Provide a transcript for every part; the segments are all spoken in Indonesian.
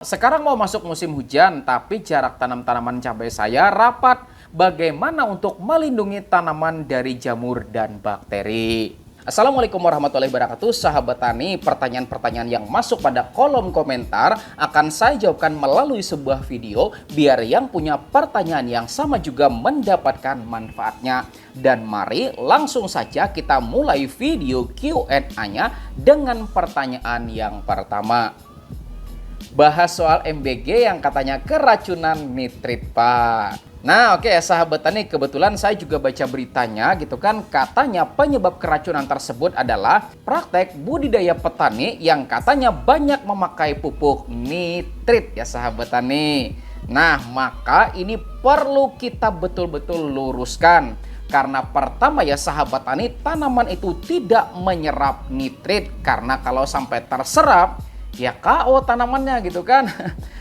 Sekarang mau masuk musim hujan, tapi jarak tanam tanaman cabai saya rapat. Bagaimana untuk melindungi tanaman dari jamur dan bakteri? Assalamualaikum warahmatullahi wabarakatuh, sahabat tani. Pertanyaan-pertanyaan yang masuk pada kolom komentar akan saya jawabkan melalui sebuah video, biar yang punya pertanyaan yang sama juga mendapatkan manfaatnya. Dan mari langsung saja kita mulai video Q&A-nya dengan pertanyaan yang pertama. Bahas soal MBG yang katanya keracunan nitrit, Pak. Nah, oke ya sahabat tani, kebetulan saya juga baca beritanya gitu kan. Katanya penyebab keracunan tersebut adalah praktek budidaya petani yang katanya banyak memakai pupuk nitrit ya sahabat tani. Nah, maka ini perlu kita betul-betul luruskan. Karena pertama ya sahabat tani, tanaman itu tidak menyerap nitrit. Karena kalau sampai terserap, ya KO tanamannya gitu kan.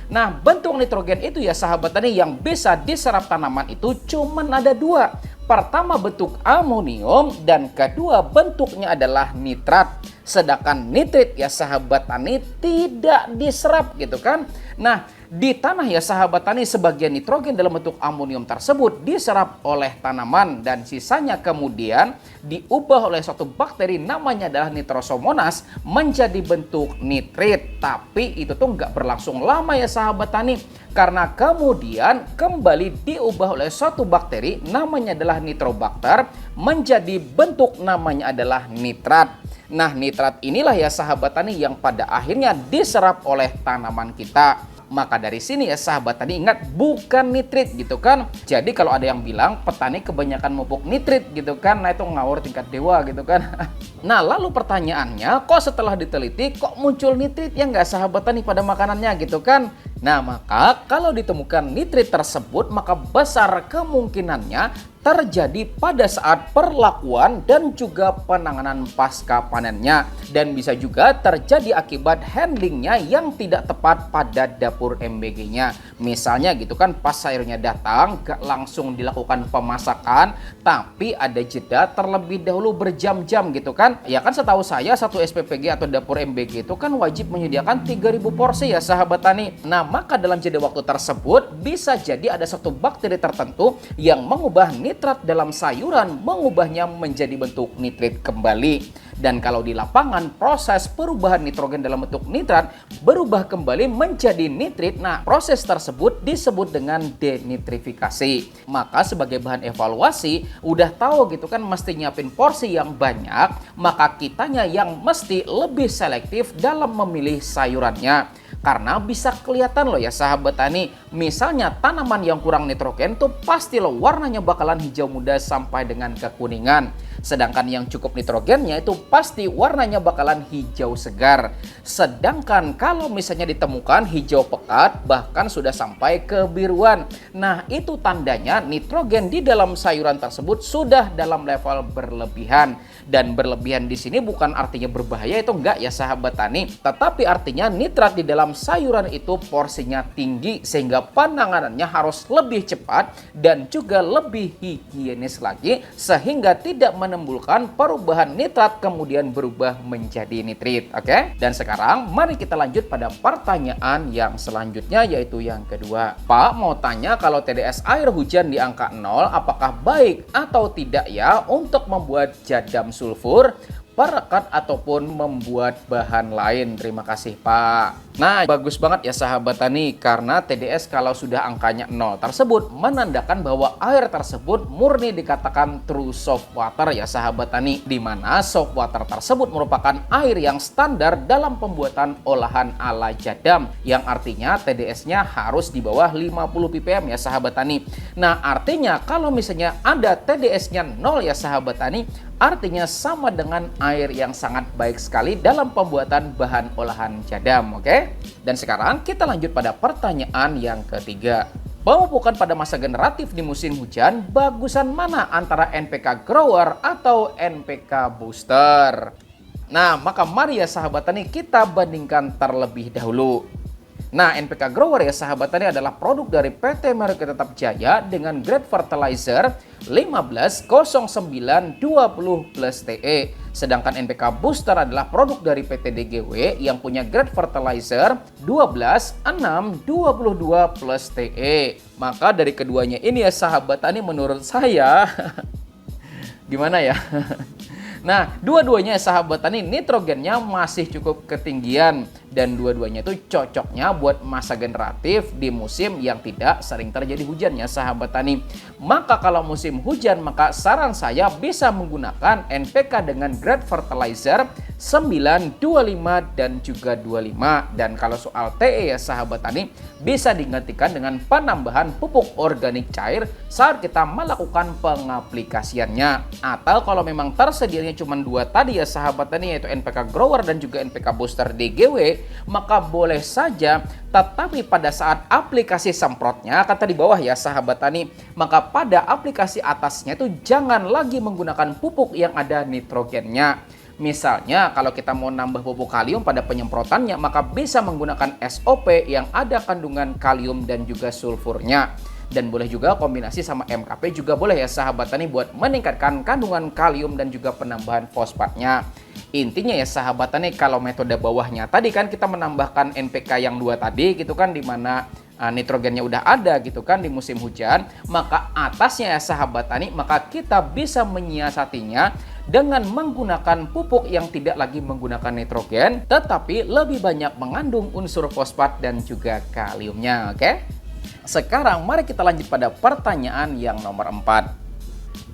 Nah, bentuk nitrogen itu ya sahabat tani yang bisa diserap tanaman itu cuman ada dua. Pertama bentuk amonium dan kedua bentuknya adalah nitrat. Sedangkan nitrit ya sahabat tani tidak diserap gitu kan. Nah, di tanah ya sahabat tani sebagian nitrogen dalam bentuk amonium tersebut diserap oleh tanaman dan sisanya kemudian diubah oleh suatu bakteri namanya adalah Nitrosomonas menjadi bentuk nitrit. Tapi itu tuh nggak berlangsung lama ya sahabat tani, karena kemudian kembali diubah oleh suatu bakteri namanya adalah Nitrobacter menjadi bentuk namanya adalah nitrat. Nah, nitrat inilah ya sahabat tani yang pada akhirnya diserap oleh tanaman kita. Maka dari sini ya sahabat tani ingat, bukan nitrit gitu kan. Jadi kalau ada yang bilang petani kebanyakan pupuk nitrit gitu kan, nah itu ngawur tingkat dewa gitu kan. Nah, lalu pertanyaannya, kok setelah diteliti kok muncul nitrit ya nggak sahabat tani pada makanannya gitu kan. Nah, maka kalau ditemukan nitrit tersebut maka besar kemungkinannya terjadi pada saat perlakuan dan juga penanganan pasca panennya, dan bisa juga terjadi akibat handlingnya yang tidak tepat pada dapur MBG-nya. Misalnya gitu kan, pas sayurnya datang gak langsung dilakukan pemasakan, tapi ada jeda terlebih dahulu berjam-jam gitu kan. Ya kan setahu saya satu SPPG atau dapur MBG itu kan wajib menyediakan 3000 porsi ya sahabat tani. Nah, maka dalam jeda waktu tersebut bisa jadi ada satu bakteri tertentu yang mengubah nitrat dalam sayuran, mengubahnya menjadi bentuk nitrit kembali. Dan kalau di lapangan proses perubahan nitrogen dalam bentuk nitrat berubah kembali menjadi nitrit, nah proses tersebut disebut dengan denitrifikasi. Maka sebagai bahan evaluasi udah tahu gitu kan, mesti nyiapin porsi yang banyak, maka kitanya yang mesti lebih selektif dalam memilih sayurannya. Karena bisa kelihatan loh ya sahabat tani, misalnya tanaman yang kurang nitrogen tuh pasti loh warnanya bakalan hijau muda sampai dengan kekuningan. Sedangkan yang cukup nitrogennya itu pasti warnanya bakalan hijau segar. Sedangkan kalau misalnya ditemukan hijau pekat bahkan sudah sampai kebiruan, nah itu tandanya nitrogen di dalam sayuran tersebut sudah dalam level berlebihan. Dan berlebihan di sini bukan artinya berbahaya, itu enggak ya sahabat tani, tetapi artinya nitrat di dalam sayuran itu porsinya tinggi sehingga penanganannya harus lebih cepat dan juga lebih higienis lagi sehingga tidak menimbulkan perubahan nitrat kemudian berubah menjadi nitrit. Oke? Dan sekarang mari kita lanjut pada pertanyaan yang selanjutnya, yaitu yang kedua. Pak mau tanya, kalau TDS air hujan di angka 0 apakah baik atau tidak ya untuk membuat jadam sulfur, perekat ataupun membuat bahan lain? Terima kasih Pak. Nah, bagus banget ya sahabat tani, karena TDS kalau sudah angkanya 0 tersebut menandakan bahwa air tersebut murni dikatakan true soft water ya sahabat tani, di mana soft water tersebut merupakan air yang standar dalam pembuatan olahan ala jadam, yang artinya TDS-nya harus di bawah 50 ppm ya sahabat tani. Nah, artinya kalau misalnya ada TDS-nya 0 ya sahabat tani, artinya sama dengan air yang sangat baik sekali dalam pembuatan bahan olahan jadam. Oke? Dan sekarang kita lanjut pada pertanyaan yang ketiga. Pemupukan pada masa generatif di musim hujan bagusan mana antara NPK grower atau NPK booster? Nah, maka mari ya sahabat tani kita bandingkan terlebih dahulu. Nah, NPK grower ya sahabat tani adalah produk dari PT Merauke Tetap Jaya dengan grade fertilizer 150920+TE Sedangkan NPK Booster adalah produk dari PT DGW yang punya grade fertilizer 12, 6, 22 plus TE. Maka dari keduanya ini ya sahabat tani, menurut saya gimana ya? Nah, dua-duanya sahabat tani nitrogennya masih cukup ketinggian dan dua-duanya itu cocoknya buat masa generatif di musim yang tidak sering terjadi hujannya sahabat tani. Maka kalau musim hujan, maka saran saya bisa menggunakan NPK dengan grade fertilizer 9, 25 dan juga 25. Dan kalau soal TE ya sahabat tani, bisa digantikan dengan penambahan pupuk organik cair saat kita melakukan pengaplikasiannya. Atau kalau memang tersedianya cuma dua tadi ya sahabat tani, yaitu NPK Grower dan juga NPK Booster DGW, maka boleh saja. Tetapi pada saat aplikasi semprotnya, kata di bawah ya sahabat tani, maka pada aplikasi atasnya itu jangan lagi menggunakan pupuk yang ada nitrogennya. Misalnya kalau kita mau nambah pupuk kalium pada penyemprotannya, maka bisa menggunakan SOP yang ada kandungan kalium dan juga sulfurnya. Dan boleh juga kombinasi sama MKP juga boleh ya sahabat tani buat meningkatkan kandungan kalium dan juga penambahan fosfatnya. Intinya ya sahabat tani, kalau metode bawahnya tadi kan kita menambahkan NPK yang dua tadi gitu kan, dimana nitrogennya udah ada gitu kan di musim hujan, maka atasnya ya sahabat tani, maka kita bisa menyiasatinya dengan menggunakan pupuk yang tidak lagi menggunakan nitrogen tetapi lebih banyak mengandung unsur fosfat dan juga kaliumnya. Oke? Sekarang mari kita lanjut pada pertanyaan yang nomor 4.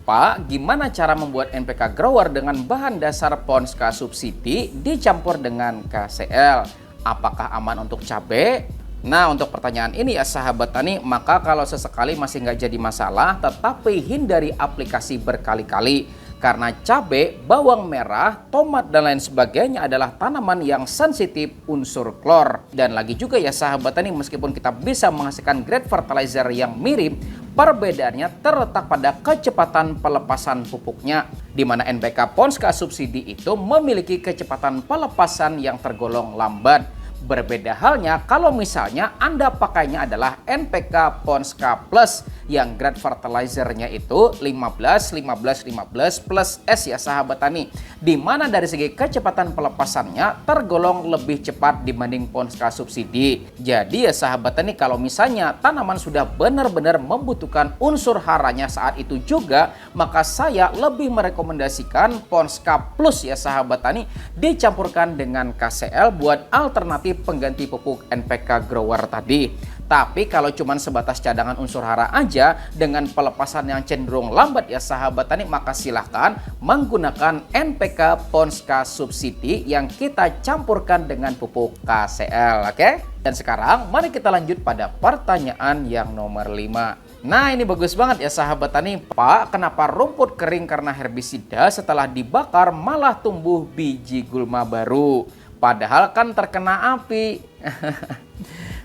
Pak, gimana cara membuat NPK Grower dengan bahan dasar Ponska subsidi dicampur dengan KCL? Apakah aman untuk cabai? Nah, untuk pertanyaan ini ya sahabat tani, maka kalau sesekali masih nggak jadi masalah, tetapi hindari aplikasi berkali-kali. Karena cabai, bawang merah, tomat, dan lain sebagainya adalah tanaman yang sensitif unsur klor. Dan lagi juga ya sahabat tani, meskipun kita bisa menghasilkan grade fertilizer yang mirip, perbedaannya terletak pada kecepatan pelepasan pupuknya, di mana NPK Ponska subsidi itu memiliki kecepatan pelepasan yang tergolong lambat. Berbeda halnya kalau misalnya Anda pakainya adalah NPK Ponska Plus yang grade fertilizernya itu 15, 15, 15 plus S ya sahabat tani, di mana dari segi kecepatan pelepasannya tergolong lebih cepat dibanding Ponska subsidi. Jadi ya sahabat tani, kalau misalnya tanaman sudah benar-benar membutuhkan unsur haranya saat itu juga, maka saya lebih merekomendasikan Ponska Plus ya sahabat tani dicampurkan dengan KCL buat alternatif pengganti pupuk NPK Grower tadi. Tapi kalau cuma sebatas cadangan unsur hara aja dengan pelepasan yang cenderung lambat ya sahabat tani, maka silahkan menggunakan NPK Ponska subsidi yang kita campurkan dengan pupuk KCL. Oke? Dan sekarang mari kita lanjut pada pertanyaan yang nomor 5. Nah, ini bagus banget ya sahabat tani. Pak, kenapa rumput kering karena herbisida setelah dibakar malah tumbuh biji gulma baru? Padahal kan terkena api.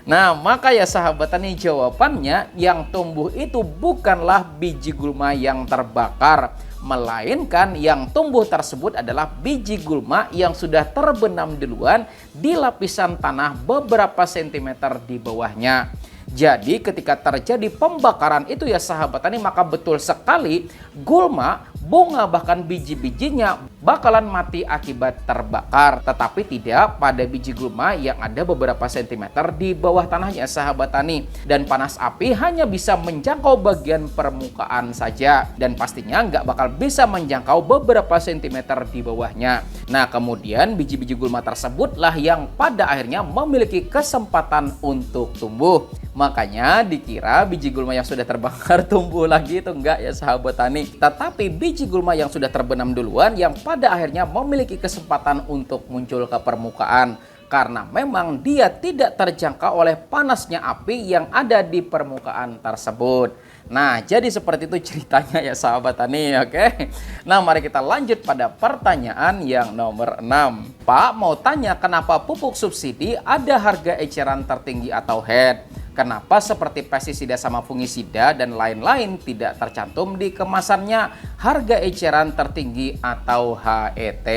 Nah, maka ya sahabat tani, jawabannya yang tumbuh itu bukanlah biji gulma yang terbakar, melainkan yang tumbuh tersebut adalah biji gulma yang sudah terbenam duluan di lapisan tanah beberapa sentimeter di bawahnya. Jadi ketika terjadi pembakaran itu ya sahabat tani, maka betul sekali gulma, bunga, bahkan biji-bijinya bakalan mati akibat terbakar. Tetapi tidak pada biji gulma yang ada beberapa sentimeter di bawah tanahnya sahabat tani. Dan panas api hanya bisa menjangkau bagian permukaan saja, dan pastinya nggak bakal bisa menjangkau beberapa sentimeter di bawahnya. Nah, kemudian biji-biji gulma tersebutlah yang pada akhirnya memiliki kesempatan untuk tumbuh. Makanya dikira biji gulma yang sudah terbakar tumbuh lagi, itu enggak ya sahabat tani. Tetapi biji gulma yang sudah terbenam duluan yang pada akhirnya memiliki kesempatan untuk muncul ke permukaan. Karena memang dia tidak terjangkau oleh panasnya api yang ada di permukaan tersebut. Nah, jadi seperti itu ceritanya ya sahabat tani, oke? Nah, mari kita lanjut pada pertanyaan yang nomor 6. Pak, mau tanya kenapa pupuk subsidi ada harga eceran tertinggi atau head? Kenapa seperti pestisida sama fungisida dan lain-lain tidak tercantum di kemasannya harga eceran tertinggi atau HET?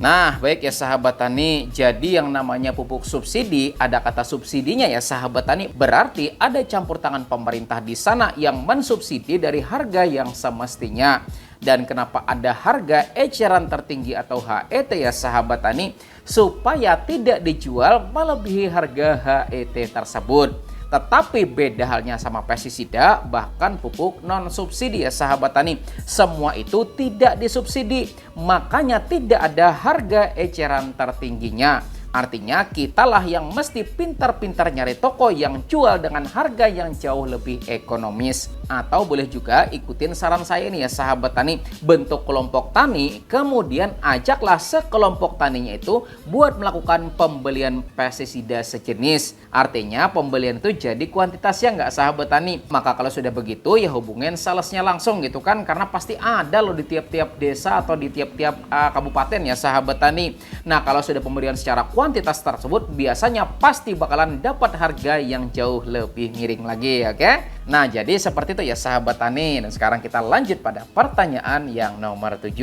Nah, baik ya sahabat tani, jadi yang namanya pupuk subsidi, ada kata subsidinya ya sahabat tani, berarti ada campur tangan pemerintah di sana yang mensubsidi dari harga yang semestinya. Dan kenapa ada harga eceran tertinggi atau HET ya sahabat tani? Supaya tidak dijual melebihi harga HET tersebut. Tetapi beda halnya sama pestisida, bahkan pupuk non subsidi ya sahabat tani. Semua itu tidak disubsidi, makanya tidak ada harga eceran tertingginya. Artinya kitalah yang mesti pintar-pintar nyari toko yang jual dengan harga yang jauh lebih ekonomis. Atau boleh juga ikutin saran saya ini ya sahabat tani, bentuk kelompok tani, kemudian ajaklah sekelompok taninya itu buat melakukan pembelian pestisida sejenis. Artinya pembelian itu jadi kuantitas ya nggak sahabat tani. Maka kalau sudah begitu ya hubungin salesnya langsung gitu kan, karena pasti ada loh di tiap-tiap desa atau di tiap-tiap kabupaten ya sahabat tani. Nah kalau sudah pembelian secara kuantitas tersebut biasanya pasti bakalan dapat harga yang jauh lebih miring lagi, oke? Nah jadi seperti itu ya sahabat tani. Dan sekarang kita lanjut pada pertanyaan yang nomor 7.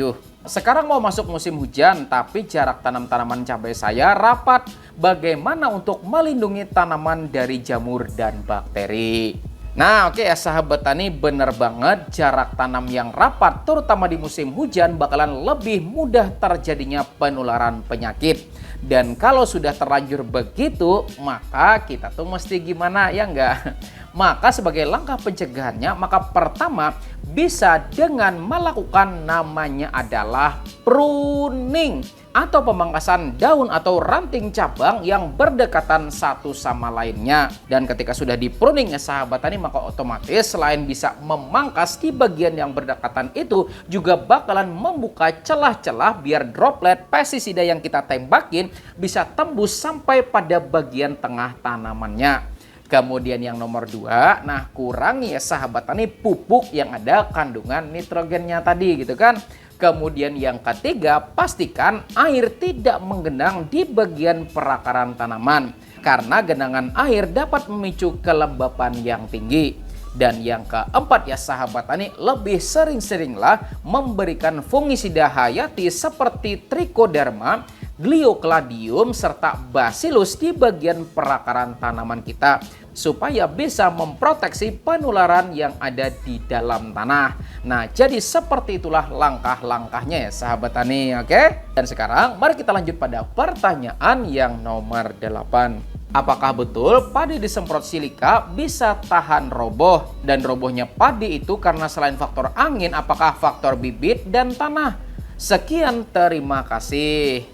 Sekarang mau masuk musim hujan tapi jarak tanam tanaman cabai saya rapat. Bagaimana untuk melindungi tanaman dari jamur dan bakteri? Nah oke ya sahabat tani, bener banget, jarak tanam yang rapat terutama di musim hujan bakalan lebih mudah terjadinya penularan penyakit. Dan kalau sudah terlanjur begitu, maka kita tuh mesti gimana ya enggak? Maka sebagai langkah pencegahannya, maka pertama bisa dengan melakukan namanya adalah pruning atau pemangkasan daun atau ranting cabang yang berdekatan satu sama lainnya. Dan ketika sudah di pruning ya sahabat tani, maka otomatis selain bisa memangkas di bagian yang berdekatan itu, juga bakalan membuka celah-celah biar droplet pestisida yang kita tembakin bisa tembus sampai pada bagian tengah tanamannya. Kemudian yang nomor 2, nah kurangi ya sahabat tani pupuk yang ada kandungan nitrogennya tadi gitu kan. Kemudian yang ketiga, pastikan air tidak menggenang di bagian perakaran tanaman, karena genangan air dapat memicu kelembapan yang tinggi. Dan yang keempat ya sahabat tani, lebih sering-seringlah memberikan fungisida hayati seperti Trichoderma, Gliocladium, serta Bacillus di bagian perakaran tanaman kita, supaya bisa memproteksi penularan yang ada di dalam tanah. Nah, jadi seperti itulah langkah-langkahnya ya sahabat tani, oke? Dan sekarang mari kita lanjut pada pertanyaan yang nomor 8. Apakah betul padi disemprot silika bisa tahan roboh? Dan robohnya padi itu karena selain faktor angin, apakah faktor bibit dan tanah? Sekian, terima kasih.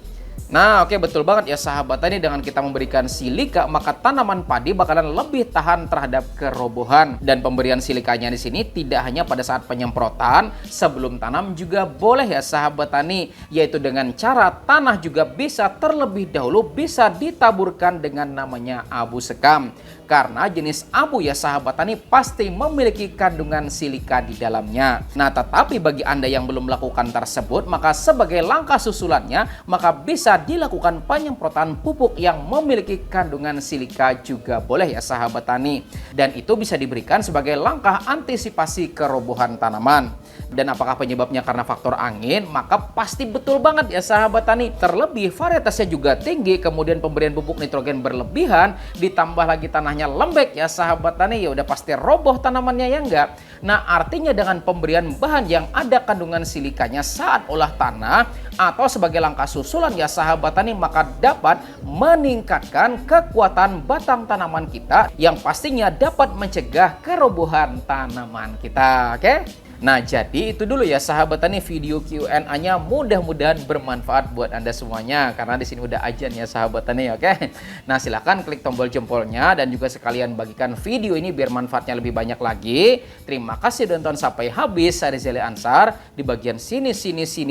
Nah oke, betul banget ya sahabat tani, dengan kita memberikan silika maka tanaman padi bakalan lebih tahan terhadap kerobohan. Dan pemberian silikanya di sini tidak hanya pada saat penyemprotan, sebelum tanam juga boleh ya sahabat tani, yaitu dengan cara tanah juga bisa terlebih dahulu bisa ditaburkan dengan namanya abu sekam. Karena jenis abu ya sahabat tani pasti memiliki kandungan silika di dalamnya. Nah tetapi bagi Anda yang belum melakukan tersebut, maka sebagai langkah susulannya maka bisa dilakukan penyemprotan pupuk yang memiliki kandungan silika juga boleh ya sahabat tani. Dan itu bisa diberikan sebagai langkah antisipasi kerobohan tanaman. Dan apakah penyebabnya karena faktor angin? Maka pasti betul banget ya sahabat tani. Terlebih varietasnya juga tinggi, kemudian pemberian pupuk nitrogen berlebihan, ditambah lagi tanahnya lembek ya sahabat tani, ya udah pasti roboh tanamannya ya enggak. Nah artinya dengan pemberian bahan yang ada kandungan silikanya saat olah tanah atau sebagai langkah susulan ya sahabat tani, maka dapat meningkatkan kekuatan batang tanaman kita yang pastinya dapat mencegah kerobohan tanaman kita, oke? Nah jadi itu dulu ya sahabat tani video Q&A-nya, mudah-mudahan bermanfaat buat Anda semuanya, karena di sini udah ajan ya sahabat tani, oke? Nah silahkan klik tombol jempolnya dan juga sekalian bagikan video ini biar manfaatnya lebih banyak lagi. Terima kasih udah nonton sampai habis. Saya Rizali Ansar. Di bagian sini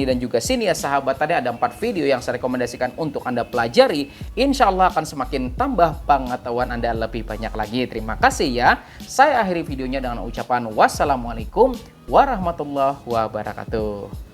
dan juga sini ya sahabat tani ada 4 video yang saya rekomendasikan untuk Anda pelajari. Insya Allah akan semakin tambah pengetahuan Anda lebih banyak lagi. Terima kasih ya. Saya akhiri videonya dengan ucapan wassalamualaikum warahmatullahi wabarakatuh.